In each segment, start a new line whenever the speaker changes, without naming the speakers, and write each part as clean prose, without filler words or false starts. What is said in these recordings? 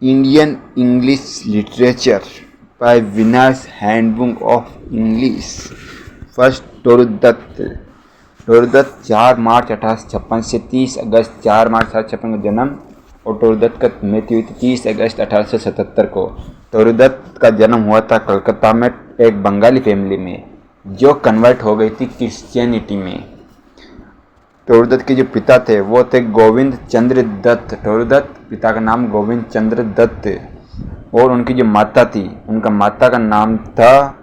Indian English literature by winners handbook of English. First Toru Dutt. Toru Dutt 4 March 1856 से 30 अगस्त 4 March 1856 को जन्म और टोरुदत्त का मृत्यु हुई थी 30 अगस्त 1877 को। टोरुदत्त का जन्म हुआ था कलकत्ता में एक बंगाली फैमिली में जो कन्वर्ट हो गई थी क्रिश्चियनिटी में। टोरुदत्त के जो पिता थे वो थे गोविंद चंद्र दत्त। टोरुदत्त पिता का नाम गोविंद चंद्र दत्त और उनकी जो माता थी उनका माता का नाम था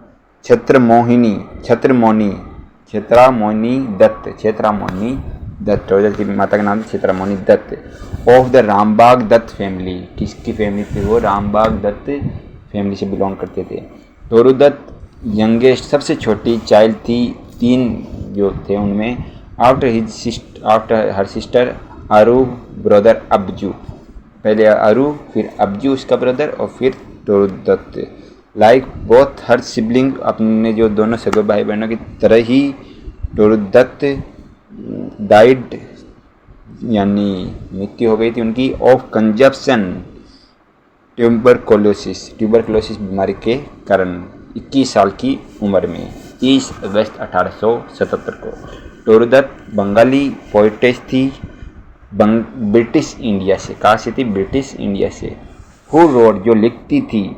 छत्रमोहिनी दत्त। टोरुदत्त की माता का नाम था Chhatramohini Dutt of the Rambagh Dutt family. किसकी फैमिली थी वो? रामबाग दत्त फैमिली से बिलोंग करते थे। टोरुदत्त यंगेस्ट सबसे छोटी चाइल्ड थी। 3 जो थे उनमें आफ्टर हर सिस्टर अरु ब्रदर अब्जू। पहले अरु फिर अब्जू उसका ब्रदर और फिर टोरुदत्त। लाइक बोथ हर सिबलिंग अपने जो दोनों सगे भाई बहनों की तरह ही टोरुदत्त डाइड यानी मृत्यु हो गई थी उनकी ऑफ कंजप्शन ट्यूबरकुलोसिस बीमारी के कारण 21 साल की उम्र में 30 अगस्त 1877 को। टोरुदत्त बंगाली पोइटेस थी ब्रिटिश इंडिया से। कहाँ से थी? ब्रिटिश इंडिया से। हु रोड जो लिखती थी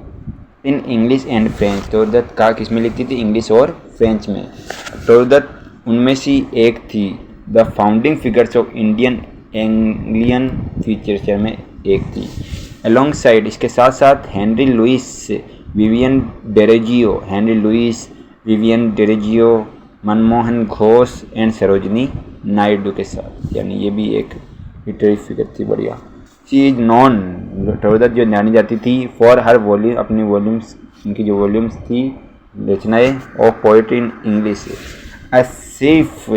इन इंग्लिश एंड फ्रेंच। टोरुदत्त कहाँ किस में लिखती थी? इंग्लिश और फ्रेंच में। टोरुदत्त उनमें से एक थी। The founding figures of Indian Anglian literature में एक थी। अलोंग साइड इसके साथ साथ Henry Louis Vivian Derozio Manmohan Ghosh and Sarojini Naidu के साथ, यानी ये भी एक लिटरेरी फिगर थी बढ़िया। She is non. टोरुदत्त जो जानी जाती थी फॉर हर वॉल्यूम अपनी वॉल्यूम्स उनकी जो वॉल्यूम्स थी रचनाएं of poetry in English. A sheaf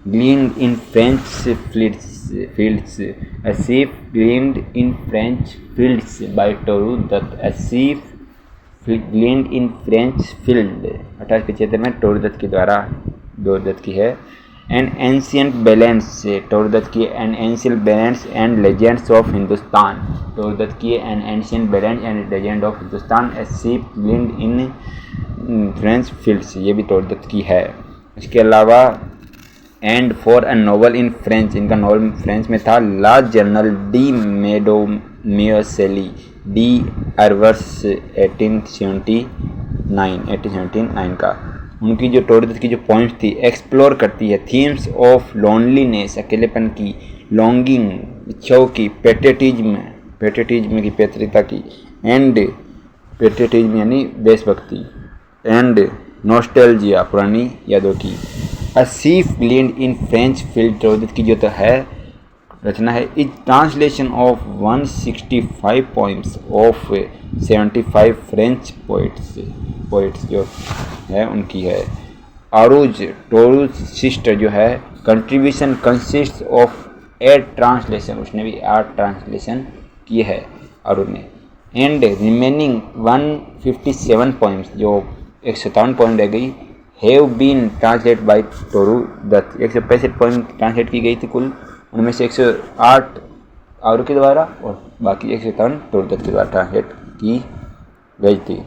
gleaned in French fields by Toru Dutt. A sheaf gleaned in French field 1875 में टोरुदत्त की है। एन एंशियंट बैलेंस टोरुदत्त की an ancient ballads and legends of Hindustan. Toru Dutt की an ancient ballads and legend of Hindustan. A sheaf gleaned in French fields ये भी टोरुदत्त की है। इसके अलावा and for a novel in French इनका नोवेल फ्रेंच में था la journal de mademoiselle de Arvers 1879 का। उनकी जो टोरुदत्त की जो पॉइंट्स थी एक्सप्लोर करती है थीम्स ऑफ लोनलीनेस अकेलेपन की, लॉन्गिंग इच्छाओं की, पेट्रियटिज्म की पैतृकता की, एंड पेट्रियटिज्म यानी देशभक्ति, एंड नॉस्टैल्जिया पुरानी यादों की। अ sheaf gleaned in French field टोरुदत्त की जो तो है रचना है is translation of 165 poems of 75 French poets जो है उनकी है। टोरुज सिस्टर जो है कंट्रीब्यूशन कंसिस्ट ऑफ 8 ट्रांसलेशन उसने भी 8 ट्रांसलेशन किए है आरू ने। एंड रिमेनिंग 157 पोइम्स जो 157 पोइम रह गई have been translate by Toru Dutt. 165 poem translate की गई थी कुल, उनमें से 108 आरू के द्वारा और बाकी 157 टोरुदत्त के द्वारा ट्रांसलेट की गई थी।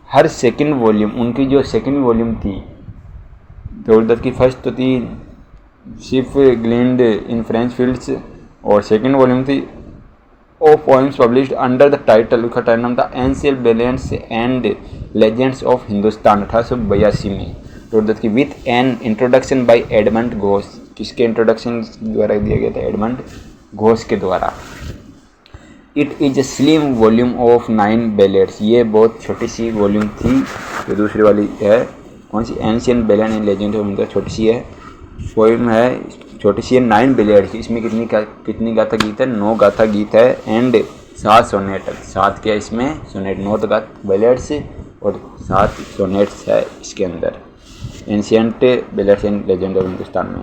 हर सेकंड वॉल्यूम उनकी जो सेकंड वॉल्यूम थी टोरुदत्त की फर्स्ट तो थी ship gleaned in French fields और सेकंड वॉल्यूम थी of poems published under the title उसका टाइटल नाम था ancient ballads and legends of Hindustan 1882 में टोरुदत्त की with an introduction bye Edmund Ghosh. किसके इंट्रोडक्शन द्वारा दिया गया था? एडमंड घोष के द्वारा। It is a slim volume of 9 ballets ये बहुत छोटी सी वॉल्यूम थी। जो दूसरी वाली है कौन सी? Ancient ballads and legend of Hindustan छोटी सी है पोइम है छोटी सी है 9 बैलेट्स। इसमें कितनी गाथा गीत है? 9 गाथा गीत है एंड 7 सोनेट 7 क्या इसमें सोनेट 9 गाथा बैलेट्स और 7 सोनेट्स है इसके अंदर ancient ballets and legend of Hindustan में।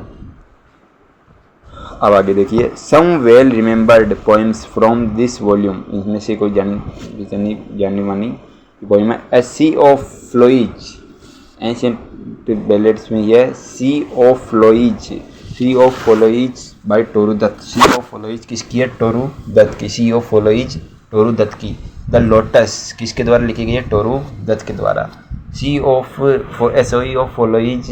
अब आगे देखिए सम well remembered poems from this volume इनमें से कोई जानी मानी पोइम है। ए सी ऑफ फ्लोइज एंशियंट बैलेट्स में यह सी ऑफ फ्लोइज बाय टोरुदत्त। सी ऑफ फ्लोइज किसकी है? टोरुदत्त की। सी ऑफ फ्लोइज टोरू दत्त की। द लोटस किसके द्वारा लिखी गई है? टोरू दत्त के द्वारा। Sea of SOE of follies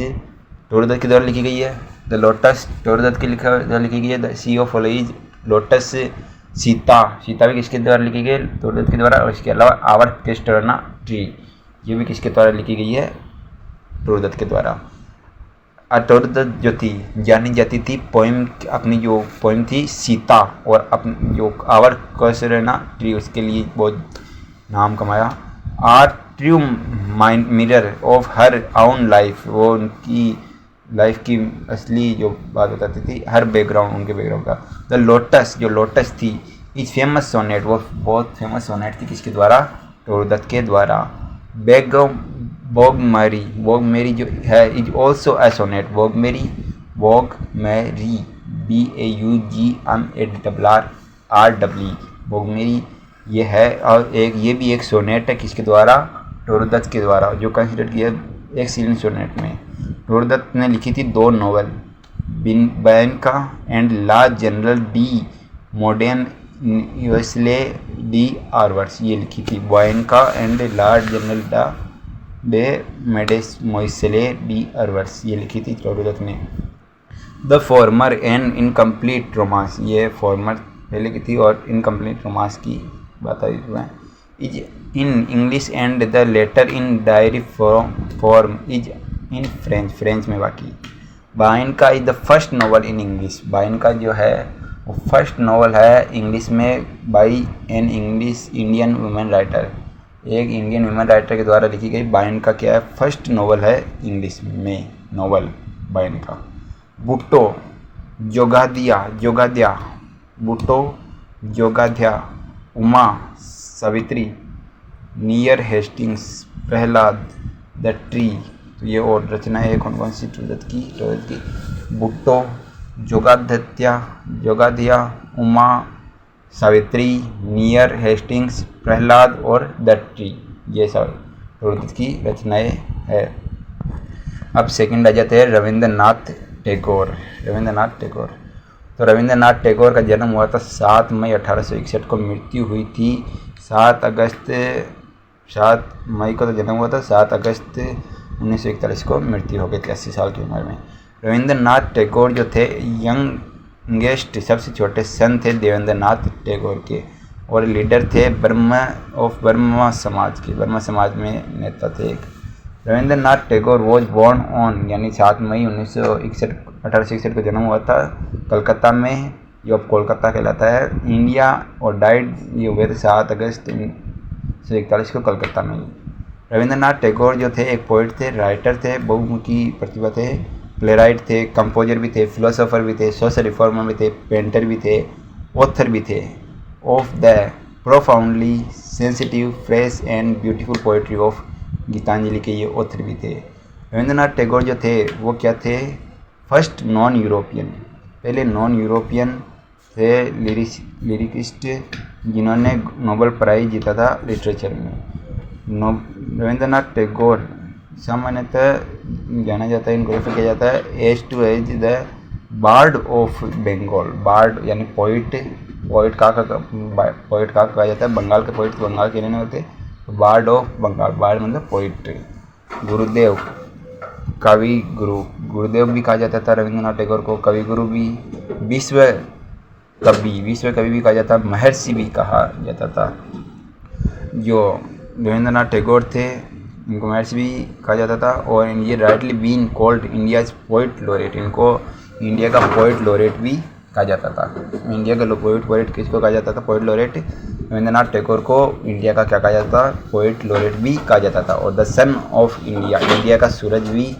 Toru Dutt के द्वारा लिखी गई है। द लोटस टोरू दत्त की लिखी गई है। The sea of follies lotus. Sita भी किसके द्वारा लिखी गई है? टोरू दत्त के द्वारा। और इसके अलावा आवर केस्टर्ना ट्री, ये भी किसके द्वारा लिखी गई है? टोरू दत्त के द्वारा। टोरू दत्त जो थी जानी जाती थी पोइम, अपनी जो पोइम थी सीता और अपनी जो आवर केस्टर्ना ट्री, उसके लिए बहुत नाम कमाया। True mind mirror of her own life, वो उनकी लाइफ की असली जो बात बताती थी, हर बैकग्राउंड उनके बैकग्राउंड का। द लोटस जो लोटस थी इज फेमस सोनेट, वो बहुत फेमस सोनेट थी किसके द्वारा? टोरू दत्त के द्वारा। बॉग मेरी जो है is also a sonnet, Baugmaree BAUGMARRRE, Baugmaree ये है, और ये भी एक सोनेट है किसके द्वारा? टोरू दत्त के द्वारा, जो कंसिडर किया एक्सीलेंट सोनेट में। टोरू दत्त ने लिखी थी 2 novel, Bianca and la journal de modern यूएसले डी आरवर्स, ये लिखी थी Bianca and la journal de mademoiselle de Arvers, ये लिखी थी टोरू दत्त ने। The former and incomplete romance, ये फॉर्मर पहले की थी और इनकम्प्लीट रोमांस की बात आई हुआ है। Is in English and the letter in diary form is in French में बाकी। Bianca is the first novel in English, Bianca जो है वो फर्स्ट नॉवल है इंग्लिश में by an English Indian women writer, एक इंडियन वुमेन राइटर के द्वारा लिखी गई। बाइनका क्या है? फर्स्ट नॉवल है इंग्लिश में novel Bianca. Buttoo Jogadhya Buttoo Jogadhya, Uma Savitri, near Hastings, Prahlad, the tree, तो ये और रचना है कौन कौन सी? टोरू दत्त की। भुट्टो जोगाद्या, उमा सावित्री, नियर हेस्टिंग्स, प्रहलाद और द ट्री, ये सब टोरू दत्त की रचनाएं है। अब सेकंड आ जाते हैं रविंद्रनाथ टैगोर। तो रविंद्रनाथ टैगोर का जन्म हुआ था 7 मई 1861 को, मृत्यु हुई थी 7 मई को तो जन्म हुआ था, 7 अगस्त 1941 को मृत्यु हो गई थी 80 साल की उम्र में। रविंद्रनाथ टैगोर जो थे यंगेस्ट, सबसे छोटे सन थे देवेंद्रनाथ टैगोर के, और लीडर थे बर्मा समाज के, बर्मा समाज में नेता थे एक। Rabindranath Tagore was born on, यानी 7 मई 1861 को जन्म हुआ था कलकत्ता में, जो अब कोलकाता कहलाता है, इंडिया, और डाइड ये हुए थे 7 अगस्त 1941 को कलकत्ता में। रविंद्रनाथ टैगोर जो थे एक पोइट थे, राइटर थे, बहुमुखी प्रतिभा थे, प्लेराइट थे, कंपोजर भी थे, फिलोसोफर भी थे, सोशल रिफॉर्मर भी थे, पेंटर भी थे, ऑथर भी थे of the profoundly sensitive fresh and beautiful poetry of Gitanjali के, ये ऑथर भी थे। रविंद्रनाथ टैगोर जो थे वो क्या थे? फर्स्ट नॉन यूरोपियन, पहले नॉन यूरोपियन थे लिरिकिस्ट जिन्होंने नोबेल प्राइज जीता था लिटरेचर में। रविंद्रनाथ टैगोर सामान्यतः जाना जाता है, इनको रेफर किया जाता है as the bard of Bengal. Bard यानी पोइट का कहा जाता है, बंगाल के पोइट बंगाल के रहने होते, बार्ड ऑफ बंगाल, बार्ड मतलब पोइट। गुरुदेव, कवि गुरुदेव भी कहा जाता था रविंद्रनाथ टैगोर को, कवि गुरु भी, विश्व कवि भी कहा जाता, महर्षि भी कहा जाता था। जो रविंद्रनाथ टैगोर थे इनको महर्षि भी कहा जाता था, और ये rightly been called India's poet laureate, इनको इंडिया का पोइट लोरेट भी कहा जाता था। इंडिया का पोइट किसको कहा जाता था? Poet laureth. रविंद्रनाथ टैगोर को इंडिया का क्या कहा जाता था? पोइट लोरेट भी कहा जाता था। और the sun of India, India का सूरज भी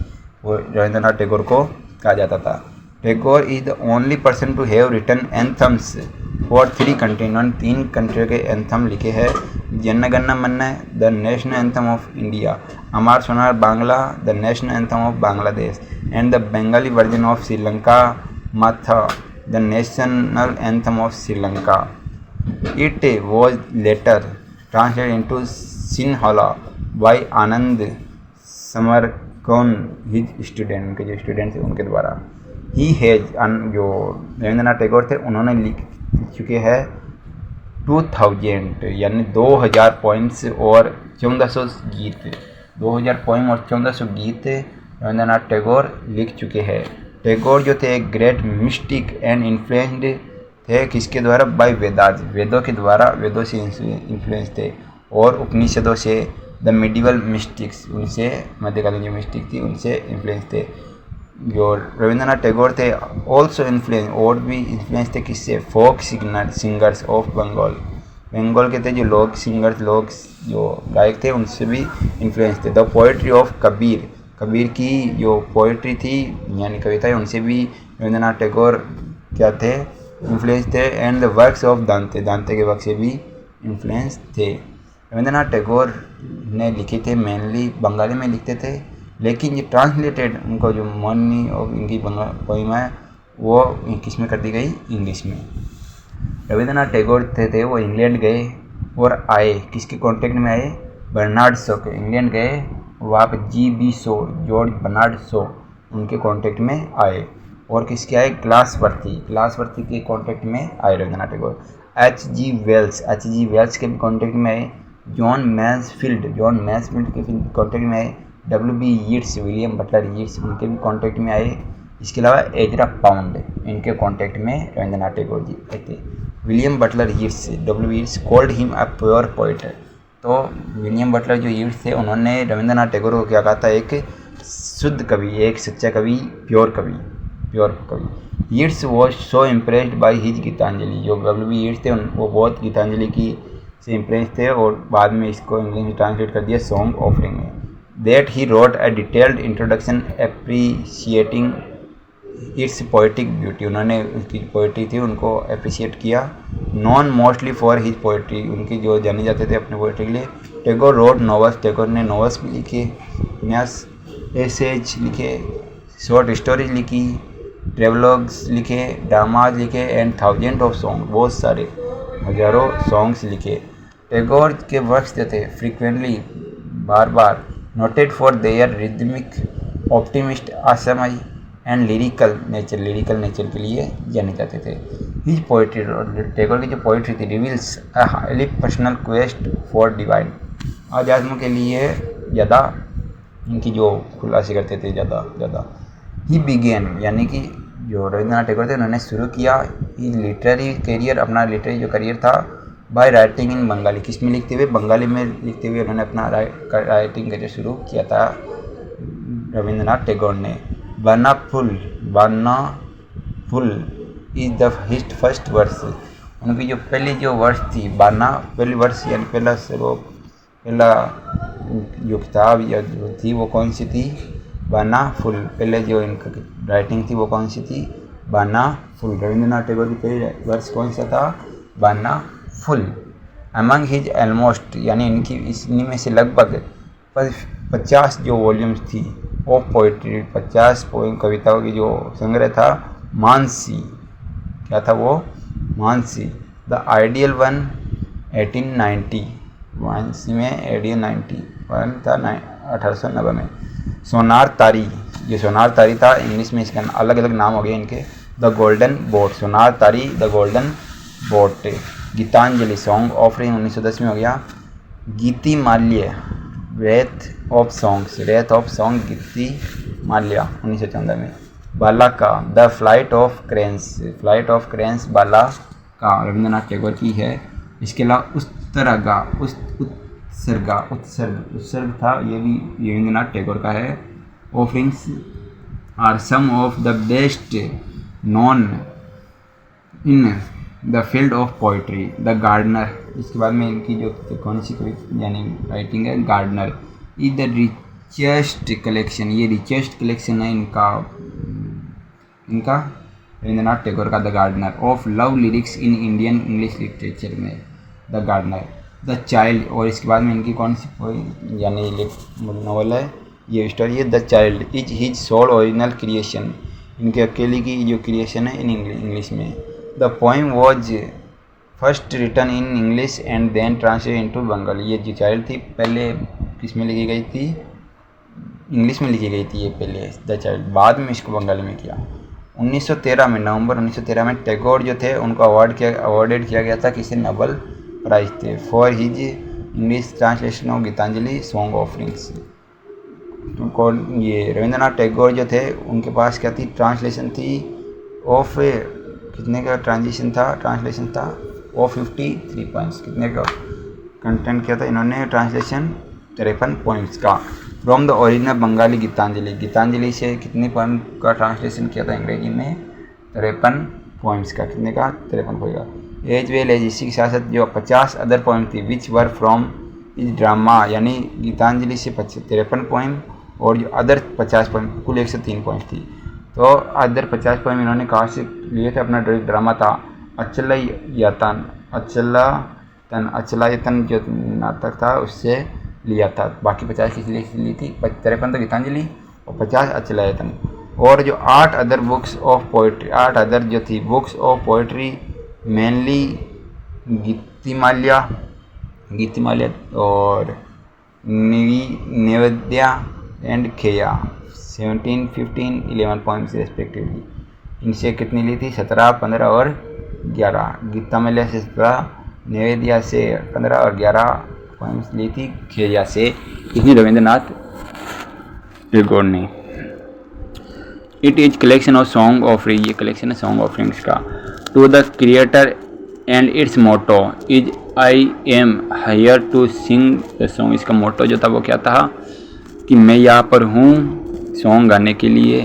रविंद्रनाथ टैगोर को कहा जाता था। Tagore is the only person to have written anthems for 3 country, इन्होंने 3 कंट्रियों के एंथम लिखे हैं। Jana Gana Mana, the national anthem of India, Amar Sonar Bangla, the national anthem of Bangladesh, and the Bengali version of Sri Lanka Matha, the national anthem of Sri Lanka. It was later translated into Sinhala by Ananda Samarakoon, his student, उनके जो student थे उनके द्वारा। He has, जो रविंद्रनाथ टैगोर थे उन्होंने लिख चुके हैं 2000 यानी 2000 पॉइंट्स और 1400 गीत, 2000 पोइम और 1400 गीत रविंद्रनाथ टैगोर लिख चुके हैं। टैगोर जो थे एक ग्रेट मिस्टिक एंड इन्फ्लुएंस्ड थे किसके द्वारा? बाय वेदास, वेदों के द्वारा, वेदों से इन्फ्लुएंस थे और उपनिषदों से, द मिडिवल मिस्टिक्स, उनसे मध्यकालीन जो मिस्टिक थी उनसे इन्फ्लुएंस थे। जो रविंद्रनाथ टैगोर थे ऑल्सो इन्फ्लुएंस, और भी इन्फ्लुएंस थे किससे? Folk singers of Bengal, Bengal के थे जो लोग सिंगर्स, लोग जो गायक थे उनसे भी इन्फ्लुएंस थे। The poetry of Kabir, Kabir की जो पोइट्री थी यानी कविताएं, उनसे भी रविंद्रनाथ टैगोर क्या थे? इन्फ्लुएंस थे। एंड द वर्क्स ऑफ दांते, दांते के वर्क से भी इन्फ्लुएंस थे। रविंद्रनाथ टैगोर ने लिखे थे मेनली बंगाली में लिखते थे, लेकिन ये ट्रांसलेटेड उनको जो मनी और इनकी पोइम है वो किस में कर दी गई? इंग्लिश में। रविंद्रनाथ टैगोर थे वो इंग्लैंड गए और आए, किसके कॉन्टेक्ट में आए? बर्नार्ड शो के। इंग्लैंड गए, वहाँ पे GB Shaw, George Bernard Shaw, उनके कॉन्टेक्ट में आए। और किसके आए? ग्लासवर्थी, ग्लासवर्थी के कॉन्टेक्ट में आए रविंद्रनाथ टैगोर। H.G. वेल्स के भी कॉन्टेक्ट में आए। जॉन मैnsfield के कॉन्टेक्ट में आए। W.B. Yeats, William Butler Yeats, उनके भी कॉन्टेक्ट में आए। इसके अलावा एजरा पाउंड, इनके कॉन्टेक्ट में रविंद्रनाथ टैगोर जी आए थे। William Butler Yeats, W. Yeats called him a pure poet, तो विलियम बटलर जो यीट्स थे उन्होंने रविंद्रनाथ टैगोर को क्या कहा था? एक शुद्ध कवि, एक सच्चा कवि, प्योर कवि। Yeats was so impressed by his Gitanjali, जो W. यीट्स थे वो बहुत गीतांजलि की से इम्प्रेस थे और बाद में इसको इंग्लिश में ट्रांसलेट कर दिया सॉन्ग ऑफरिंग में। That he wrote a detailed introduction appreciating it's poetic beauty, उन्होंने उसकी पोइट्री थी उनको अप्रिशिएट किया। Non mostly for his poetry, उनकी जो जाने जाते थे अपने पोइट्री के लिए। टैगोर रोड नॉवेल्स, टैगोर ने नॉवेल्स भी लिखे, उपन्यास, एसेज लिखे, शॉर्ट स्टोरीज लिखी, ट्रेवलॉग्स लिखे, ड्रामाज लिखे एंड थाउजेंड ऑफ सॉन्ग, बहुत सारे हजारों सॉन्ग्स लिखे। टैगोर के वर्क्स जो थे frequently, bar bar, noted for their rhythmic optimist असमय एंड लिरिकल नेचर के लिए जाने जाते थे। हिज पोइट्री, टैगोर की जो पोइट्री थी, reveals a highly personal quest for divine, आध्यात्म के लिए ज़्यादा इनकी जो खुलासे करते थे ज़्यादा। ही बिगेन, यानी कि जो रविंद्रनाथ टैगोर थे उन्होंने शुरू किया ही लिटरेरी करियर, अपना लिटरेरी जो करियर था, बाय राइटिंग इन बंगाली, किस में लिखते हुए? बंगाली में लिखते हुए उन्होंने अपना राइटिंग करियर शुरू किया था रविंद्रनाथ टैगोर ने। Bana Phul is the his first verse, उनकी जो पहली जो वर्स थी बाना, पहली वर्स यानी पहला जो किताब या जो थी वो कौन सी थी? बाना फुल। पहले जो इनका राइटिंग थी वो कौन सी थी? बाना फुल। रविंद्रनाथ टैगोर की पहली वर्स कौन सा था? बाना फुल। अमंग हिज ऑलमोस्ट, यानी इनकी इन्हीं में से लगभग 50 जो वॉल्यूम्स थी ऑफ पोइट्री, 50 पोइम कविताओं की जो संग्रह था, मानसी, क्या था वो? Mansi. The ideal one 1890, Mansi में आइडियल 91 था 1890 में। सोनार तारी, ये सोनार तारी था, इंग्लिश में इसका अलग अलग नाम हो गया इनके। The golden boat, Sonar Tari, the golden boat. Gitanjali, song offering 1910 में हो गया। गीति माल्य, रेथ ऑफ सॉन्ग, गीति माल्या 1914 में। बाला का, द फ्लाइट ऑफ क्रेन्स, बाला का रविंद्रनाथ टैगोर की है। इसके अलावा उत्सर्ग था, ये भी रविंद्रनाथ टैगोर का है। Offerings are some of the best known in the field of poetry. The gardener, इसके बाद में इनकी जो कौन सी यानी राइटिंग है? Gardener is the richest collection, ये रिचेस्ट कलेक्शन है इनका रविंद्रनाथ टैगोर का, the gardener of love lyrics in Indian English literature में, द गार्डनर। द चाइल्ड, और इसके बाद में इनकी कौन सी यानी नॉवल है, ये स्टोरी है, the child is his sole original creation, इनके अकेले की जो क्रिएशन है इन इंग्लिश में। The poem was first written in English and then translated into Bengali, ये जो चाइल्ड थी पहले किस में लिखी गई थी? इंग्लिश में लिखी गई थी ये पहले, द चाइल्ड, बाद में इसको बंगाली में किया। 1913 में, नवंबर 1913 में टैगोर जो थे उनको अवार्डेड किया गया था किसी नोबल प्राइज थे for his English translation of Gitanjali song offerings. उनको ये रविंद्रनाथ टैगोर जो थे उनके पास क्या थी, ट्रांसलेशन थी ऑफ कितने का ट्रांसलेशन था ऑफ 53 पॉइंट्स। कितने का कंटेंट किया था इन्होंने ट्रांसलेशन, 53 पॉइंट्स का, from the original Bengali Gitanjali. Gitanjali से कितने पॉइंट का ट्रांसलेशन किया था अंग्रेजी में, 53 पॉइंट्स का। कितने का, 53 होगा। एज वेल एज, इसी के साथ साथ जो 50 अदर पॉइंट थी विच वर फ्रॉम इस ड्रामा, यानी गीतांजलि से 53 पॉइंट और जो अदर 50 पॉइंट, कुल 103 पॉइंट थी। तो अदर 50 पॉइंट इन्होंने कहाँ से लिए थे, अपना ड्रामा था अचलायतन जो नाटक था उससे लिया था। बाकी 50 किस लिए ली थी, 53 तो गीतांजलि और 50 अचलायतन। और जो 8 other books of poetry, 8 other जो थी बुक्स ऑफ पोइट्री, मेनली गीतिमाल्या और नैवेद्या एंड खेया, 17, 15, 11 पॉइंट्स रेस्पेक्टिवली। इनसे कितनी ली थी, 17, 15 और 11। गीतिमाल्या से 17, नैवेद्या से 15 और 11 पॉइंट्स ली थी खेया से। इतनी रविंद्रनाथ टैगोर ने। It is collection of song offering, ये कलेक्शन है सॉन्ग ऑफरिंग्स का। To the creator and its motto is I am here to sing the song. इसका मोटो जो था वो क्या था कि मैं यहाँ पर हूँ सॉन्ग गाने के लिए।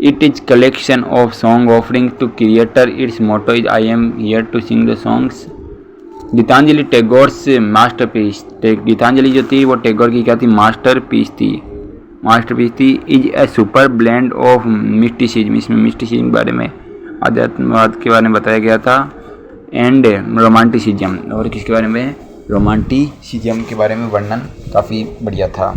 It is collection of song offering to creator, its motto is I am here to sing the songs. Gitanjali Tagore से मास्टरपीस, गीतांजलि जो थी वो टैगोर की क्या थी, मास्टरपीस थी। Is a super blend of mysticism, इसमें मिस्टिसिज्म के बारे में, आध्यात्मवाद के बारे में बताया गया था, एंड रोमांटिसिज्म, और किसके बारे में, रोमांटिसिज्म के बारे में वर्णन काफ़ी बढ़िया था।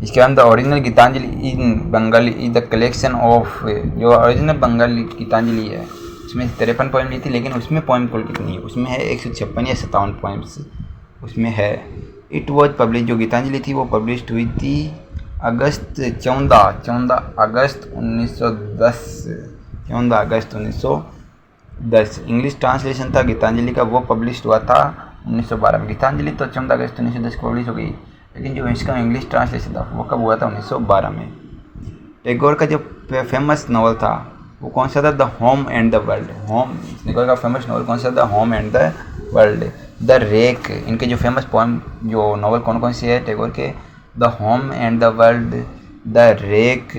इसके बाद the original Gitanjali in Bengali is the collection of, जो ओरिजिनल बंगाली गीतांजलि है उसमें 53 पॉइंट ली थी, लेकिन उसमें पॉइंट कुल कितनी है, उसमें है 156 या 57 पॉइंट्स उसमें है। इट वॉज पब्लिश, जो गीतांजलि थी वो पब्लिश हुई थी 14 अगस्त 1910। इंग्लिश ट्रांसलेशन था गीतांजलि का, वो पब्लिश हुआ था 1912 में। गीतांजलि तो 14 अगस्त 1910 को पब्लिश हो गई, लेकिन जो इसका इंग्लिश ट्रांसलेशन था वो कब हुआ था, 1912 में। टैगोर का जो फेमस नॉवल था वो कौन सा था, the home and the world. Tagore का फेमस नॉवल कौन सा, the home and the world. The wreck, इनके जो फेमस पोएम जो नॉवल कौन से है टैगोर के, the home and the world, the wreck,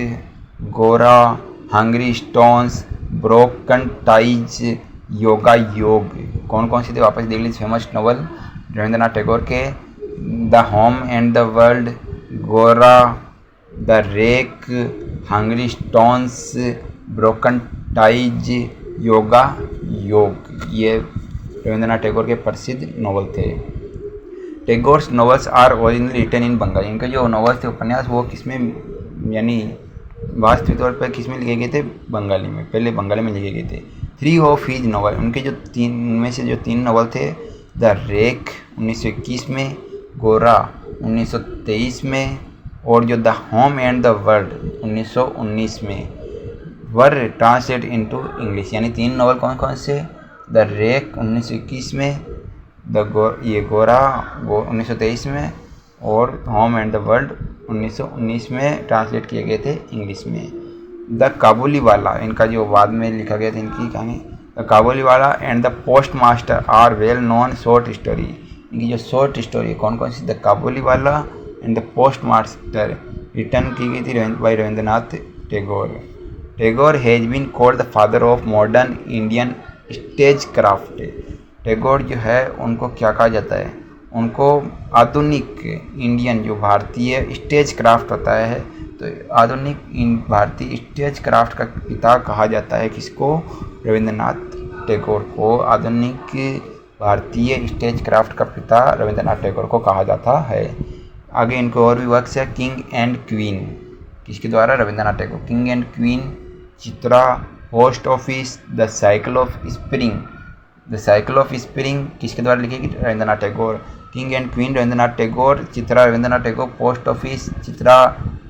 Gora, hungry stones, broken ties, Yogayog. कौन से थे वापस देख लीजिए फेमस नॉवल रविंद्रनाथ टैगोर के, the home and the world, Gora, the wreck, hungry stones, broken ties, Yogayog. ये रविंद्रनाथ टैगोर के प्रसिद्ध नॉवल थे। Tagore's novels are originally written in Bengali. इनके जो नॉवेल्स थे उपन्यास वो किसमें, यानी वास्तविक तौर पर किसमें लिखे गए थे, बंगाली में, पहले बंगाली में लिखे गए थे। 3 ऑफ हिज नॉवल, उनके जो 3 नॉवल थे, द रेक 1921 में, गोरा 1923 में, और जो the home and the world 1919 में, वर ट्रांसलेट इनटू इंग्लिश। यानी 3 नॉवल कौन से, द रेक 1921 में, गोरा 1923 में, और होम एंड द वर्ल्ड 1919 में ट्रांसलेट किए गए थे इंग्लिश में। द काबुली वाला, इनका जो बाद में लिखा गया था इनकी कहानी, the Kabuliwala and the post master are well known short story. इनकी जो शॉर्ट स्टोरी कौन सी, the Kabuliwala and the post master, written की गई थी by Rabindranath Tagore. Tagore has been called the father of modern Indian stage craft. Tagore जो है उनको क्या कहा जाता है, उनको आधुनिक इंडियन जो भारतीय स्टेज क्राफ्ट होता है, तो आधुनिक भारतीय स्टेज क्राफ्ट का पिता कहा जाता है किसको, रविंद्रनाथ टैगोर को आधुनिक भारतीय स्टेज क्राफ्ट का पिता रविंद्रनाथ टैगोर को कहा जाता है। आगे इनको और भी वर्क्स है, किंग एंड क्वीन, किसके द्वारा, Rabindranath Tagore. King and queen, Chitra, post office, the cycle of spring, the cycle of spring किसके द्वारा लिखेगी, Rabindranath Tagore. King and queen Rabindranath Tagore, Chitra Rabindranath Tagore, post office Chitra,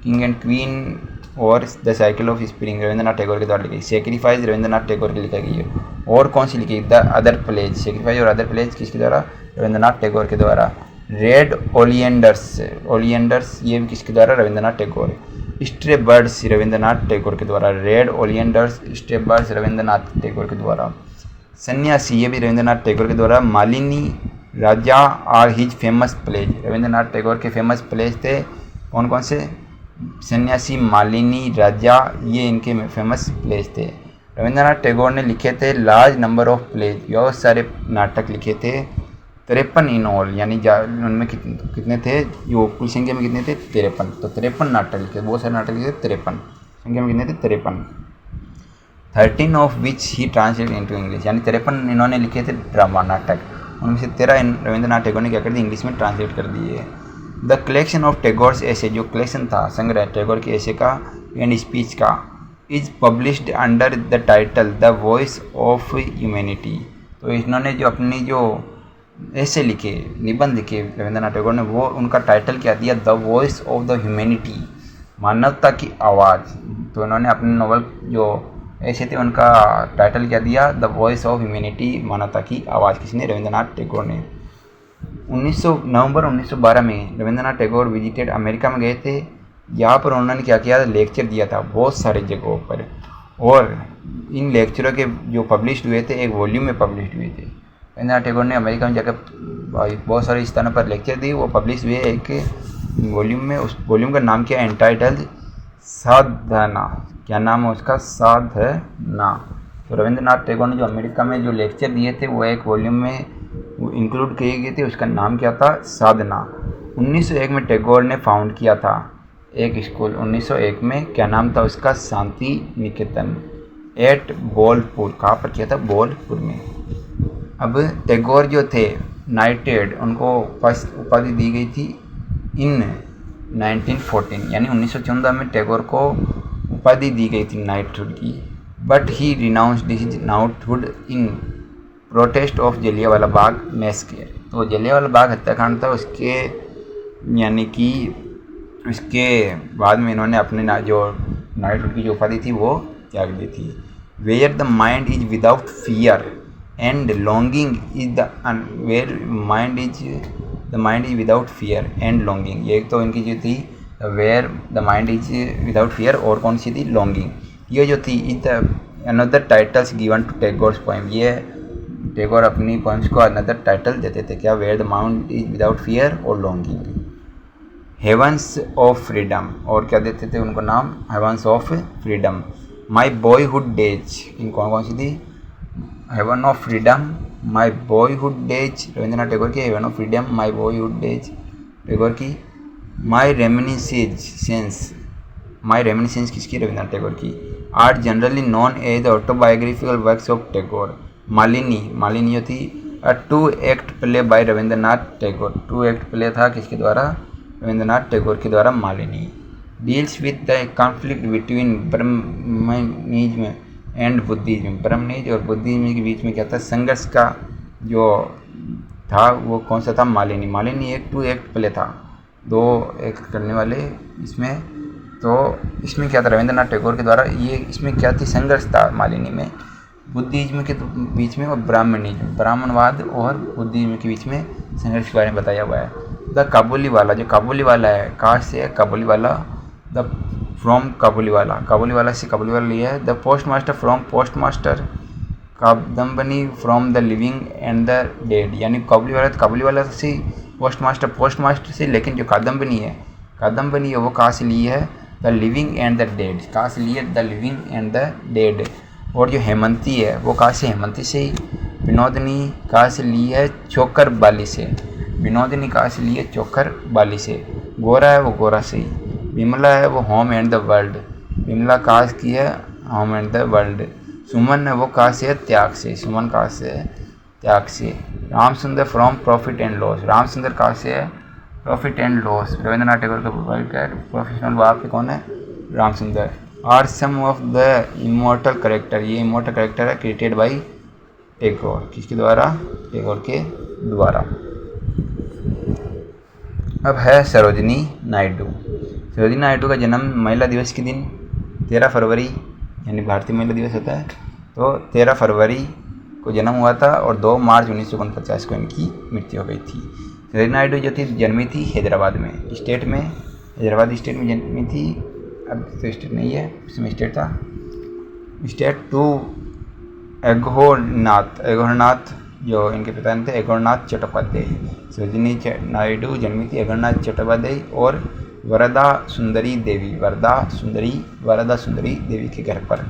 king and queen और the cycle of spring Rabindranath Tagore के द्वारा लिखी। सेक्रीफाइस रविंद्रनाथ टैगोर की लिखी गई है। और कौन सी लिखी? The other plays. सेक्रीफाइस और अदर प्लेज किसके द्वारा? रविंद्रनाथ टैगोर के द्वारा। रेड ओलियंडर्स, ओलियंडर्स ये भी किसके द्वारा? रविंद्रनाथ टैगोर। स्ट्रे बर्ड्स रविंद्रनाथ टैगोर के द्वारा। Red oleanders stray birds Rabindranath Tagore के द्वारा। सन्यासी ये भी रविंद्रनाथ टैगोर के द्वारा। Malini Raja are his famous plays. Rabindranath Tagore के फेमस प्लेज थे कौन कौन से? सन्यासी, मालिनी, राजा, ये इनके फेमस प्लेज थे। रविंद्रनाथ टैगोर ने लिखे थे लार्ज नंबर ऑफ प्लेज, बहुत सारे नाटक लिखे थे। 53 इन ऑल, यानी उनमें कितने थे? जो कुल संख्या में कितने थे? 53। तो 53 नाटक लिखे, बहुत सारे नाटक लिखे। 53 संख्या में कितने थे? 53। 13 of which he translate into English, यानी 53 इन्होंने लिखे थे ड्रामा नाटक, उनमें से 13 रविंद्रनाथ टैगोर ने क्या कर दिया? इंग्लिश में ट्रांसलेट कर दिए। द कलेक्शन ऑफ टैगोर्स ऐसे, जो कलेक्शन था संग्रह टैगोर के ऐसे का एंड स्पीच का, is published under the title the voice of humanity. तो इन्होंने जो अपनी जो ऐसे लिखे, निबंध लिखे रविंद्रनाथ टैगोर ने, वो उनका टाइटल क्या दिया? The voice of the humanity, मानवता की आवाज़। तो इन्होंने अपने नॉवल जो ऐसे थे उनका टाइटल क्या दिया? द वॉइस ऑफ ह्यूमैनिटी, मानवता की आवाज़। किसने? रविंद्रनाथ टैगोर ने। नवंबर 1912 में रविंद्रनाथ टैगोर विजिटेड, अमेरिका में गए थे। यहाँ पर उन्होंने क्या किया? लेक्चर दिया था बहुत सारे जगहों पर, और इन लेक्चरों के जो पब्लिश हुए थे एक वॉल्यूम में पब्लिश हुए थे। रविंद्रनाथ टैगोर ने अमेरिका में जाकर बहुत सारे स्थानों पर लेक्चर दिए, वो पब्लिश हुए एक वॉल्यूम में। उस वॉल्यूम का नाम क्या? एंटाइटल्ड साधना। क्या नाम है उसका? साधना। तो रविंद्रनाथ टैगोर ने जो अमेरिका में जो लेक्चर दिए थे वो एक वॉल्यूम में इंक्लूड किए गए थे, उसका नाम क्या था? साधना। 1901 में टैगोर ने फाउंड किया था एक स्कूल, 1901 में। क्या नाम था उसका? शांति निकेतन, एट बोलपुर। कहाँ पर किया था? बोलपुर में। अब टैगोर जो थे नाइटेड, उनको फर्स्ट उपाधि दी गई थी इन 1914, यानी 1914 में टैगोर को उपाधि दी गई थी नाइटहुड की। But he renounced his knighthood in protest of Jallianwala Bagh massacre. तो जलियांवाला बाग हत्याकांड था, उसके यानी कि उसके बाद में इन्होंने अपने जो नाइटहुड की जो उपाधि थी वो त्याग दी थी। Where the mind is without fear and longing is the where mind is without fear and longing, ये तो इनकी जो थी where the mind is without fear, और कौन सी थी? लॉन्गिंग। ये जो थी is the another titles given to Tagore's poem. ये टैगोर अपनी पोएम्स को अनदर टाइटल देते थे, क्या? Where the mind is without fear और लॉन्गिंग। हेवंस ऑफ फ्रीडम, और क्या देते थे उनको नाम? Heavens of freedom. My boyhood days, इन कौन कौन सी थी? Heaven of freedom, my boyhood days Rabindranath Tagore की, heaven of freedom my boyhood days Tagore की। माई रेमिनिसेंस, माई रेमिनिसेंस किसकी? रविंद्रनाथ टैगोर की। Are generally known as the autobiographical works of Tagore. Malini, Malini जो थी अ 2 act play by Rabindranath Tagore. 2 act play था किसके द्वारा? रविंद्रनाथ टैगोर के द्वारा। Malini deals with the conflict between Brahmanism and Buddhism. Brahmanism और बुद्धिज्म के बीच में क्या था? संघर्ष का जो था वो कौन सा था? मालिनी। मालिनी एक 2 एक्ट प्ले था, 2 एक्ट करने वाले इसमें। तो इसमें क्या था? रविंद्रनाथ टैगोर के द्वारा ये इसमें क्या थी? संघर्ष था मालिनी में बुद्धिज्म के बीच में, और ब्राह्मणिज्म, ब्राह्मणवाद और बुद्धिज्म के बीच में संघर्ष के बारे में बताया हुआ है। द काबुली वाला, जो काबुली वाला है कहाँ से है? काबुली वाला द फ्रॉम काबुली वाला, काबुली वाला से काबुली वाला लिया है। The post master from post master, Kadambini from the living and the dead, यानी काबुली वाला से पोस्ट मास्टर से, लेकिन जो कादम्बनी है वो कहाँ से ली है? The living and the dead, कहाँ से ली है? The living and the dead. और जो हेमंती है वो कहाँ से? हेमंती से ही। विनोदनी कहाँ से ली है? चोकर बाली से, विनोदनी कहाँ से ली है? चोकर बाली से। गोरा है वो गोरा से ही। विमला है वो home and the world, Vimala कहाँ की है? Home and the world. Suman है वो कहाँ से है? त्याग से, सुमन कहाँ से है? त्याग से। Ramsundar from profit and loss, Ramsundar कहाँ से है? Profit and loss. Rabindranath Tagore का प्रोफेशनल वहाँ पे कौन है? Ramsundar. Are some of the immortal character, ये इमोर्टल करेक्टर है क्रिएटेड बाई टैगोर। किसके द्वारा? टैगोर के द्वारा। अब है सरोजिनी नायडू। सरोजिनी नायडू का जन्म महिला दिवस के दिन 13 फरवरी यानी भारतीय महिला दिवस होता है, तो 13 फरवरी को जन्म हुआ था और 2 मार्च 1949 को इनकी मृत्यु हो गई थी। सरोजिनी नायडू जो थी जन्मी थी हैदराबाद में, स्टेट में, हैदराबाद स्टेट में जन्मी थी। अब तो स्टेट नहीं है, उसमें स्टेट था, स्टेट टू एगोरनाथ जो इनके पिता थे एगोरनाथ चट्टोपाध्याय। सरोजिनी नायडू जन्मी थी एगोरनाथ चट्टोपाध्याय और वरदा सुंदरी देवी के घर पर।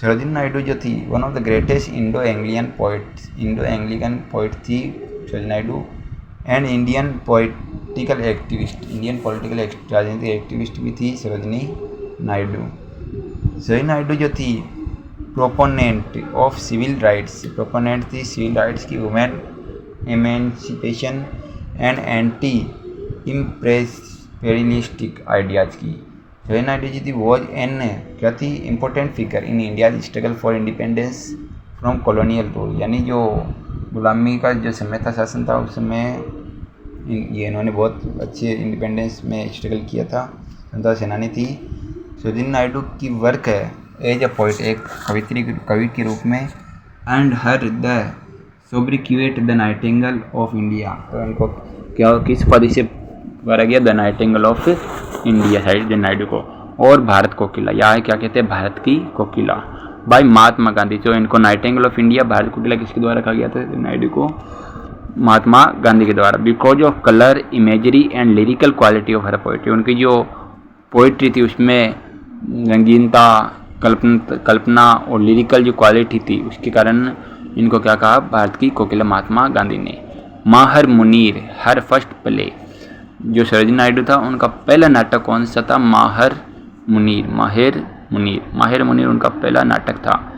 सरोजिनी नायडू जो थी one of the greatest Indo Anglian poet थी Sarojini Naidu, and Indian political राजनीतिक एक्टिविस्ट भी थी सरोजिनी नायडू। सरोजिनी नायडू जो थी प्रोपोनेंट थी सिविल राइट्स की, women emancipation and anti imperialistic ideas की। सरोजिनी नायडू जी थी वॉज एन क्या थी important figure in India struggle for independence from colonial rule, यानी जो गुलामी का जो समय था, शासन था, उस समय ये इन्होंने बहुत अच्छे इंडिपेंडेंस में स्ट्रगल किया था, स्वतंत्रता सेनानी थी। सरोजिनी नायडू की वर्क है एज अ पोइट, एक कवि के रूप में, and her the sobriquet the nightingale of India, तो इनको क्या किस उपाधि से मारा गया, the nightingale of India Sarojini Naidu को, और भारत कोकिला, या क्या कहते हैं भारत की कोकिला, बाय महात्मा गांधी। जो इनको नाइटिंगेल ऑफ इंडिया भारत कोकिला किसके द्वारा कहा गया था नायडू को, महात्मा गांधी के द्वारा। Because of colour imagery and lyrical quality of her poetry, उनकी जो पोइट्री थी उसमें रंगीनता, कल्पना और लिरिकल जो क्वालिटी थी, उसके कारण इनको क्या कहा, भारत की कोकिला महात्मा गांधी ने। माहर मुनीर, हर फर्स्ट प्ले, जो सरोजिनी नायडू था उनका पहला नाटक कौन सा था, माहर मुनीर उनका पहला नाटक था।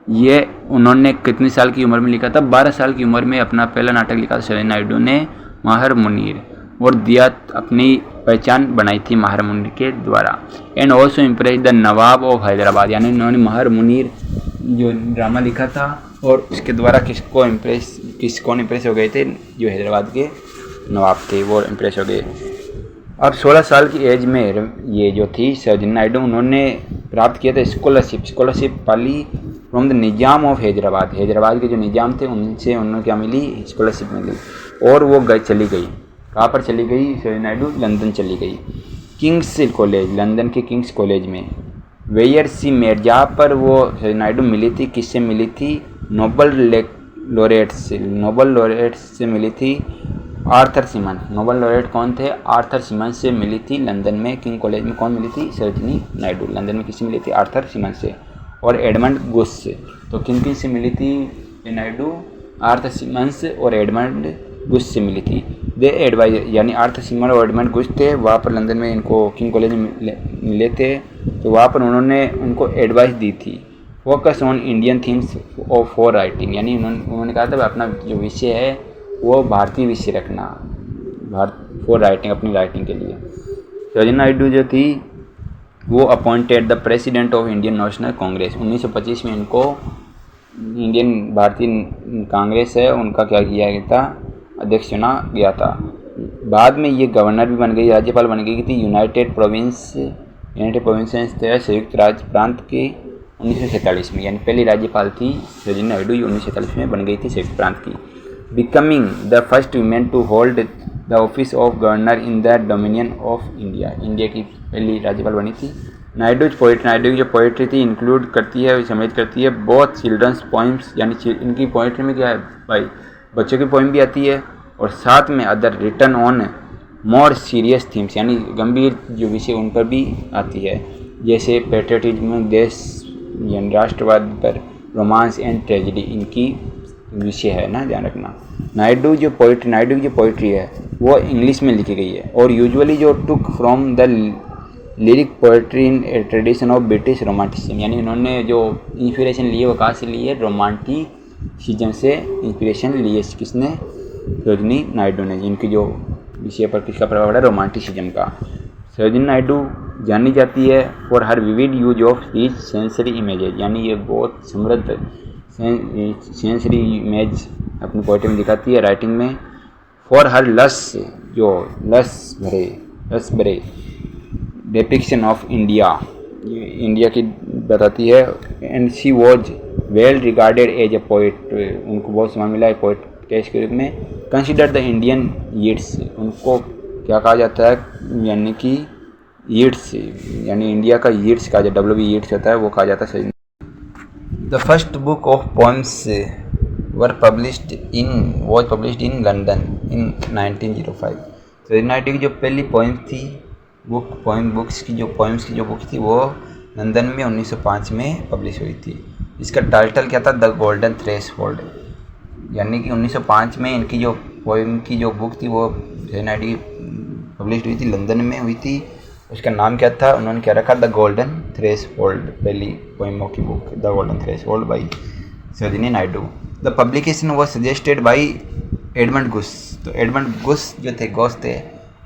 ये उन्होंने कितनी साल की उम्र में लिखा था, 12 साल की उम्र में अपना पहला नाटक लिखा था सरोजिनी नायडू ने, माहर मुनीर, और दिया अपनी पहचान बनाई थी माहर मुनीर के द्वारा। And also impress the Nawab of Hyderabad, यानी उन्होंने माहर मुनीर जो ड्रामा लिखा था और उसके द्वारा किसको इम्प्रेस हो गए थे, जो हैदराबाद के नवाब थे वो इम्प्रेस हो गए। अब 16 साल की एज में ये जो थी सरोजिनी नायडू, उन्होंने प्राप्त किया था scholarship Pali from the Nizam of Hyderabad के जो निजाम थे उनसे उन्होंने क्या मिली, स्कॉलरशिप मिली, और वो चली गई, कहाँ पर चली गई सरोजिनी नायडू, लंदन चली गई, किंग्स कॉलेज, लंदन के किंग्स कॉलेज में, वेयर सी मेट, जहाँ पर वो सरोजिनी नायडू मिली थी, किससे मिली थी, नोबल लॉरेट से मिली थी, आर्थर सीमन। नोबल लॉरेट कौन थे, आर्थर सीमन से मिली थी लंदन में, किंग कॉलेज में कौन मिली थी, सरोजिनी नायडू। लंदन में किससे मिली थी, आर्थर सीमन से और एडमंड गुस से। तो किन से मिली थी नायडू, आर्थर सीमन से और एडमंड गुस से मिली थी। दे एडवाइजर, यानी आर्थर सीमन और एडमंड गुस थे, वहाँ पर लंदन में इनको किंग कॉलेज में मिले थे, तो वहाँ पर उन्होंने उनको एडवाइस दी थी, focus on Indian themes of for writing, यानी उन्होंने कहा था अपना जो विषय है वो भारतीय विषय रखना, फॉर राइटिंग, अपनी राइटिंग के लिए। सरोजिनी नायडू जो थी वो appointed the president of Indian national Congress, 1925 में इनको इंडियन भारतीय कांग्रेस है उनका क्या किया गया था, अध्यक्ष चुना गया था। बाद में ये गवर्नर भी बन गई, राज्यपाल बन गई थी यूनाइटेड प्रोविंस संयुक्त राज्य प्रांत के 1947 में, यानी पहली राज्यपाल थी सरोजिनी नायडू, 1947 में बन गई थी संयुक्त प्रांत की। Becoming the first women to hold the office of governor in the dominion of India, India की पहली राज्यपाल बनी थी। नायडू की जो पोइट्री थी इंक्लूड करती है, सम्मिलित करती है बहुत चिल्ड्रंस पोइम्स, यानी इनकी पोइट्री में क्या है भाई, बच्चों की पोइम भी आती है और साथ में other return on more serious themes, यानी गंभीर जो विषय उन पर भी आती है, जैसे पेट्रियटिज्म, देश यानी राष्ट्रवाद पर, रोमांस एंड ट्रेजेडी, इनकी विषय है ना, ध्यान रखना। नायडू की जो पोइट्री है वो इंग्लिश में लिखी गई है और यूजुअली जो took from the lyric poetry in tradition of British romanticism, यानी उन्होंने जो इंस्पिरेशन लिए वो कहाँ से लिए, रोमांटिसिज्म से इंस्पिरेशन लिए, किसने, सरोजिनी नायडू ने, जिनकी जो विषय पर किसका प्रभाव पड़ा, रोमांटिसिज्म का। सरोजिनी नायडू जानी जाती है for her vivid use of rich sensory images, यानी ये बहुत समृद्ध सेंसरी इमेज अपनी पोइट्री में दिखाती है, राइटिंग में। फॉर हर रस भरे डिपिक्शन ऑफ इंडिया, ये इंडिया की बताती है। And she was well regarded as a poet, उनको बहुत सम्मान मिला है पोइट के रूप में। कंसिडर द इंडियन यीट्स, उनको क्या कहा जाता है, यानी कि यीट्स, यानी इंडिया का यीट्स कहा जाता है, WB यीट्स होता है, वो कहा जाता है। The first book of poems was published in London in 1905। Sarojini Naidu की जो पहली पोइम थी, पोइम्स की जो बुक थी वो लंदन में 1905 में पब्लिश हुई थी। इसका टाइटल क्या था, द गोल्डन थ्रेशोल्ड, यानी कि 1905 में इनकी जो पोइम की जो बुक थी वो सरोजिनी नायडू की पब्लिश हुई थी, लंदन में हुई थी। उसका नाम क्या था, उन्होंने क्या रखा, द गोल्डन थ्रेशोल्ड, पहली पोइमों की book the golden threshold by Sarojini Naidu. The publication was suggested by Edmund गुस, तो एडमंड गुस जो थे, गोस थे,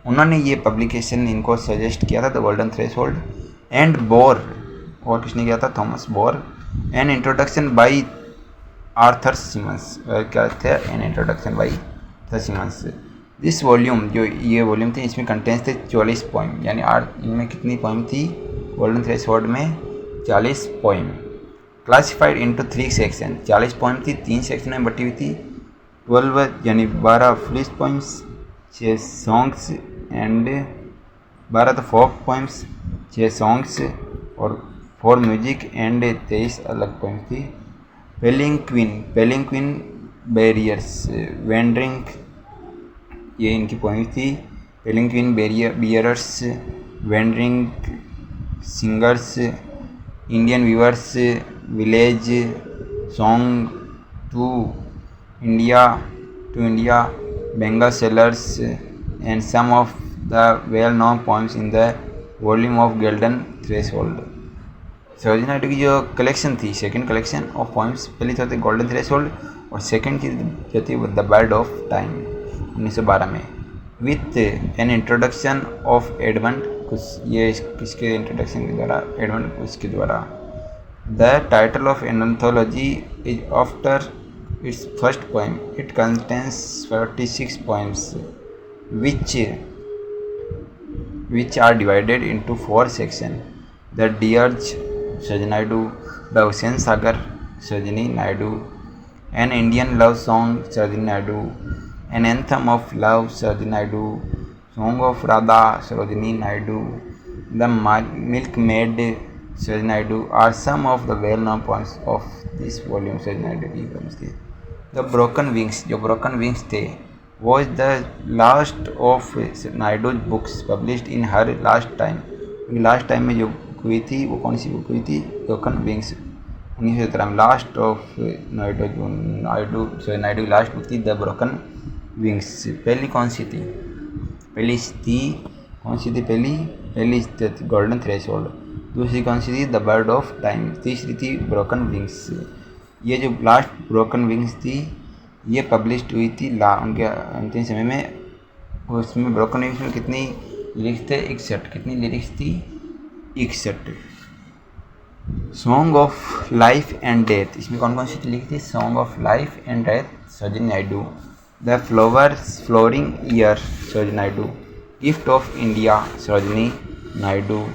उन्होंने ये पब्लिकेशन इनको सजेस्ट किया था, the golden threshold. And bore, और किसने किया था, Thomas bore. An introduction by Arthur Siemens, क्या थे, an introduction by Arthur Siemens. This volume, जो ये वॉल्यूम थी, इसमें कंटेंट्स थे 44 पोइम, यानी इनमें कितनी पोइम थी, गोल्डन थ्रेशोल्ड में 40 poem. Classified into 3 section, 40 poem थी, 3 सेक्शन में बटी हुई थी। 12 यानी 12 फुलिश पोइम्स, 6 सॉन्ग्स एंड 12 तो फोक पोइम्स, 6 सॉन्ग्स और 4 म्यूजिक एंड 23 अलग पोइम थी। पेलिंग क्वीन बैरियर्स वेंडरिंग, ये इनकी पोइम थी। Palanquin bearers, wandering singers, Indian weavers, village song to India, bangle sellers and some of the well known poems in the volume of golden threshold. Sarojini Naidu की जो collection थी, second collection of poems, पहली तो थी golden threshold और second की जो थी द बर्ड ऑफ टाइम 1912 में, with an introduction of Edmund गुस, ये किसके इंट्रोडक्शन के द्वारा, एडमंड गुस के द्वारा। The title of an anthology is after its first poem. It contains 46 poems which are divided into 4 sections. The Dirge, Sarojini Naidu; The Hussain Sagar, Sarojini Naidu; An Indian Love Song, Sarojini Naidu; An Anthem of Love, Sarojini Naidu; Song of Radha, Sarojini Naidu; The Milkmaid, Sarojini Naidu are some of the well-known poems of this volume. Sarojini Naidu की poems थी। The broken wings, जो broken wings थे, was the last of Naidu's books published in her last time. Last time में जो book हुई थी वो कौन सी बुक हुई थी, ब्रोकन विंग्स 1917 में। लास्ट ऑफ नायडू की लास्ट बुक थी द ब्रोकन विंग्स। पहली कौन सी थी, पहली गोल्डन थ्रेशोल्ड, दूसरी कौन सी थी, द बर्ड ऑफ टाइम, तीसरी थी ब्रोकन विंग्स। ये जो लास्ट ब्रोकन विंग्स थी ये पब्लिश्ड हुई थी उनके अंतिम समय में। उसमें ब्रोकन विंग्स में कितनी लिरिक्स थे, 61। कितनी लिरिक्स थी, 61। Song of life and death, इसमें कौन कौन सी लिखी थी, song of life and death Sarojini Naidu. The flowering year, Sarojini Naidu. Gift of India, Sarojini Naidu.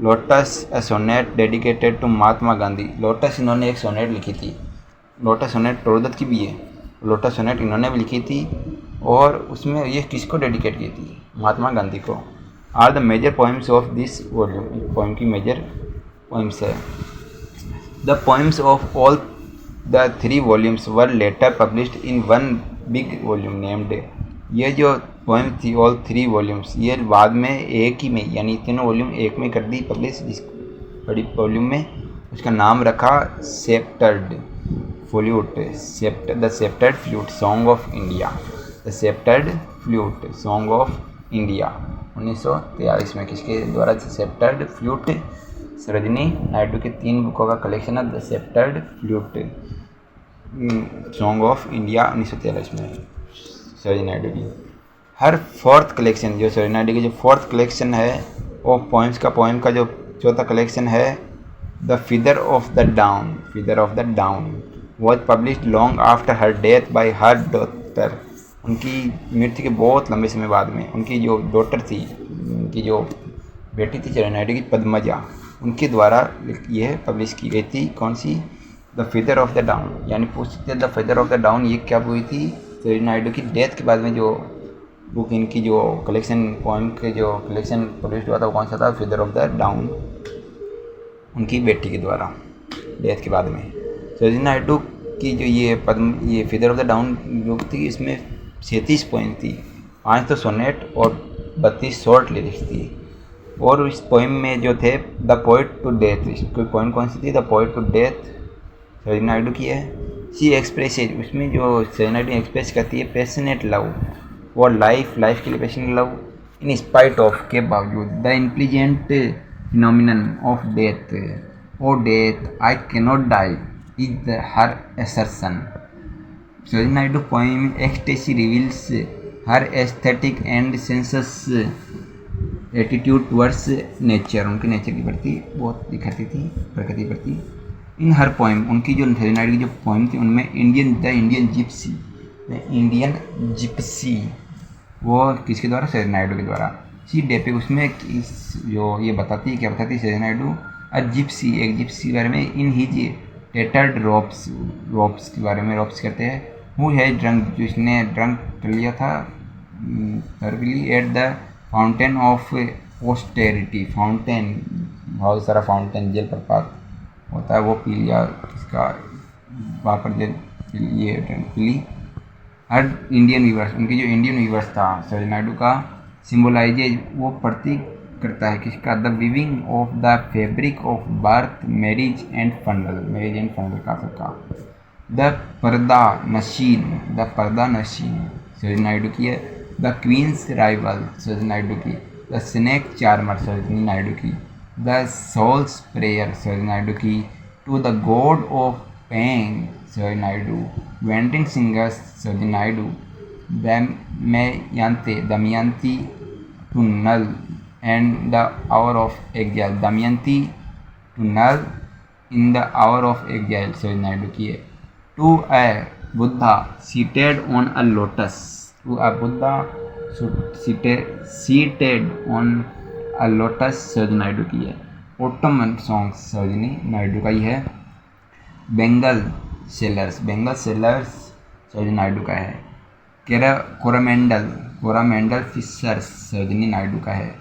Lotus, a sonnet dedicated to Mahatma Gandhi. Lotus इन्होंने एक सोनेट लिखी थी, लोटस सोनेट टोरदत्त की भी है, लोटस सोनेट इन्होंने भी लिखी थी और उसमें ये किसको डेडिकेट की थी, महात्मा गांधी को। Are the major poems of this volume, poem की मेजर पोइम्स है। The poems of all the 3 volumes were later published in one big volume named. ये जो पोइम थी ऑल 3 वॉल्यूम्स, ये बाद में एक ही में, यानी तीनों वॉल्यूम एक में कर दी पब्लिश, जिस बड़ी वॉल्यूम में उसका नाम रखा sceptred flute, the sceptred flute song of India, the sceptred flute song of India 1943 में। किसके द्वारा, सेप्टर्ड फ्लूट, सरोजिनी नायडू के 3 बुकों का कलेक्शन है, the sceptred flute song of India 1943 में सरोजिनी नायडू की। हर 4th कलेक्शन, जो सरोजिनी नायडू की जो 4th कलेक्शन है वो पोइम का जो 4था कलेक्शन है, the feather of the down was published long after her death by her daughter. उनकी मृत्यु के बहुत लंबे समय बाद में उनकी जो डॉटर थी, उनकी जो बेटी थी सरोजिनी नायडू की, पद्मजा, उनके द्वारा यह पब्लिश की गई थी। कौन सी? The feather of the dawn, यानी पूछ सकते हैं the feather of the dawn ये क्या हुई थी? सरोजिनी नायडू की डेथ के बाद में जो बुक इनकी जो कलेक्शन पोएम के जो कलेक्शन पब्लिश हुआ था वो कौन सा था? फेदर ऑफ द डाउन, उनकी बेटी के द्वारा डेथ के बाद में। सरोजिनी नायडू की जो ये फेदर ऑफ द डाउन जो थी इसमें 37 पोइम थी, 5 तो सोनेट और 32 शॉर्ट लिरिक्स थी। और इस पोइम में जो थे द पोइट टू डेथ, कोई पोइम कौन सी थी? The poet to death Sarojini Naidu की है। सी एक्सप्रेसेज, उसमें जो सरोजिनी नायडू एक्सप्रेस करती है पैशनेट लव और लाइफ के लिए passionate love in spite of, के बावजूद, the intelligent phenomenon of death, O death I cannot die is her assertion. Sarojini Naidu poem ecstasy reveals her aesthetic and sensuous attitude towards nature, उनके nature की प्रति बहुत दिखाती थी, प्रकृति प्रति। इन हर पोइम, उनकी जो सरोजिनी नायडू की जो पोइम थी उनमें द इंडियन जिप्सी वो किसके द्वारा? सरोजिनी नायडू के द्वारा। सी डेपे, उसमें जो ये बताती है, क्या बताती है सरोजिनी नायडू? एक जिप्सी के बारे में, इन हिज टेटर्ड रोप्स के बारे में, रोप्स कहते हैं। हु है ड्रंक, जो इसने ड्रंक कर लिया था thoroughly at the fountain of posterity, fountain बहुत सारा फाउंटेन जलप्रपात होता है वो पी लिया, इसका वहाँ पर ये ड्रंक पी ली। हर इंडियन वीवर्स, उनकी जो इंडियन वीवर्स था सरोजिनी नायडू का, सिम्बोलाइजेज वो प्रतीक करता है किसका? The weaving of the fabric of birth, marriage and funeral का सबका। द पर्दा नशीन सरोजिनी नायडू की है। The queen's rival Sarojini Naidu की। The snake charmer Sarojini Naidu की। The soul's prayer Sarojini Naidu की। To the god of pain Sarojini Naidu. Wandering singers Sarojini Naidu. Damayanti to Nala and the hour of exile, Damayanti to Nala in the hour of exile Sarojini Naidu की है। To a Buddha seated on a lotus, to a Buddha seated on a lotus Sarojini Naidu की है। Ottoman songs Sarojini Naidu का ही है। Bengal sellers Sarojini Naidu का है। कोरामेंडल fishers Sarojini Naidu का है।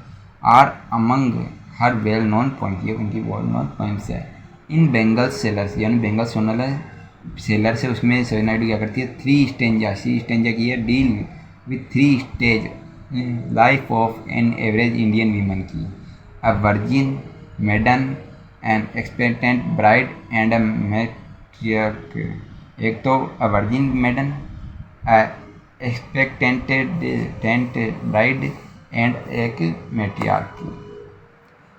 Are among her well known poem, ये उनकी वेल नोन पोइम्स है। इन बेंगल सेलर्स, यानी बेंगल सोनल सेलर से, उसमें सरोजिनी नायडू क्या करती है? 3 स्टेंजा की है, deal with 3 stage in life of an average Indian women की। A virgin, maiden, an expectant bride and a matriarch. एक तो a virgin maiden, expectant bride and एक मैट्रियार्क।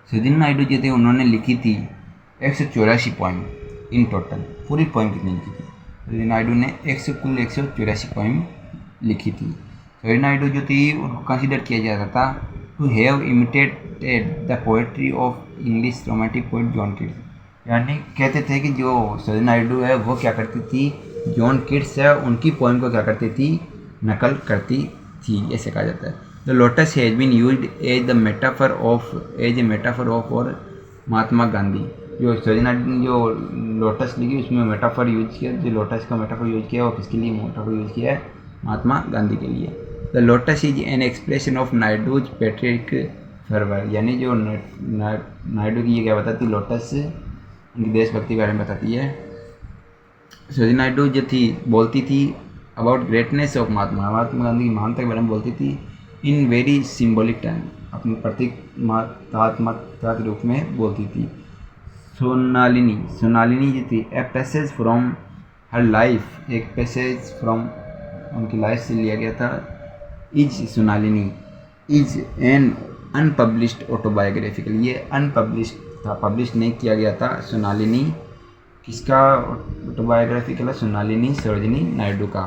सरोजिनी नायडू जो थे उन्होंने लिखी थी 184 पोइम इन टोटल। पूरी पोइम कितनी लिखी थी? सरोजिनी नायडू ने कुल 184 पोइम लिखी थी। सरोजिनी नायडू जो थी उनको कंसिडर किया जाता था to have imitated the poetry of English romantic poet John Keats, यानी कहते थे कि जो सरोजिनी नायडू है वो क्या करती थी? जॉन किट्स है उनकी पोइम को क्या करती थी? नकल करती थी, ऐसे कहा जाता है। The lotus has been used as a metaphor of और महात्मा गांधी। जो सरोजिनी नायडू ने जो लोटस लिखी उसमें मेटाफर यूज किया, जो लोटस का मेटाफर यूज किया वो किसके लिए मेटाफर यूज किया है? महात्मा गांधी के लिए। The lotus is an expression of Naidu's patriotic fervour, यानी जो नायडू की ये क्या बताती? लोटस उनकी देशभक्ति के बारे में बताती है। सरोजिनी नायडू जो थी बोलती थी about greatness of Mahatma Gandhi की महानता के बारे में बोलती थी इन वेरी सिम्बॉलिक टर्म, अपने प्रतीकात्मक के रूप में बोलती थी। सोनालिनी जो थी a passage from her life, एक पैसेज फ्रॉम उनकी लाइफ से लिया गया था। सोनालिनी इज एन अनपब्लिश्ड ऑटोबायोग्राफिकल, ये अनपब्लिश्ड था, पब्लिश नहीं किया गया था। सोनालिनी किसका ऑटोबायोग्राफिकल है? सोनालिनी सरोजिनी नायडू का।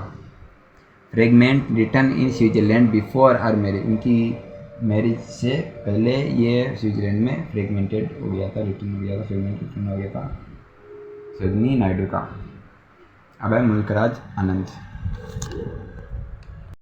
Fragment return in Switzerland before her marriage, उनकी मैरिज से पहले ये स्विट्जरलैंड में फ्रेगमेंटेड हो गया था, फ्रेगमेंटेड हो गया था सरोजिनी नायडू का। अब है मुल्कराज आनंद।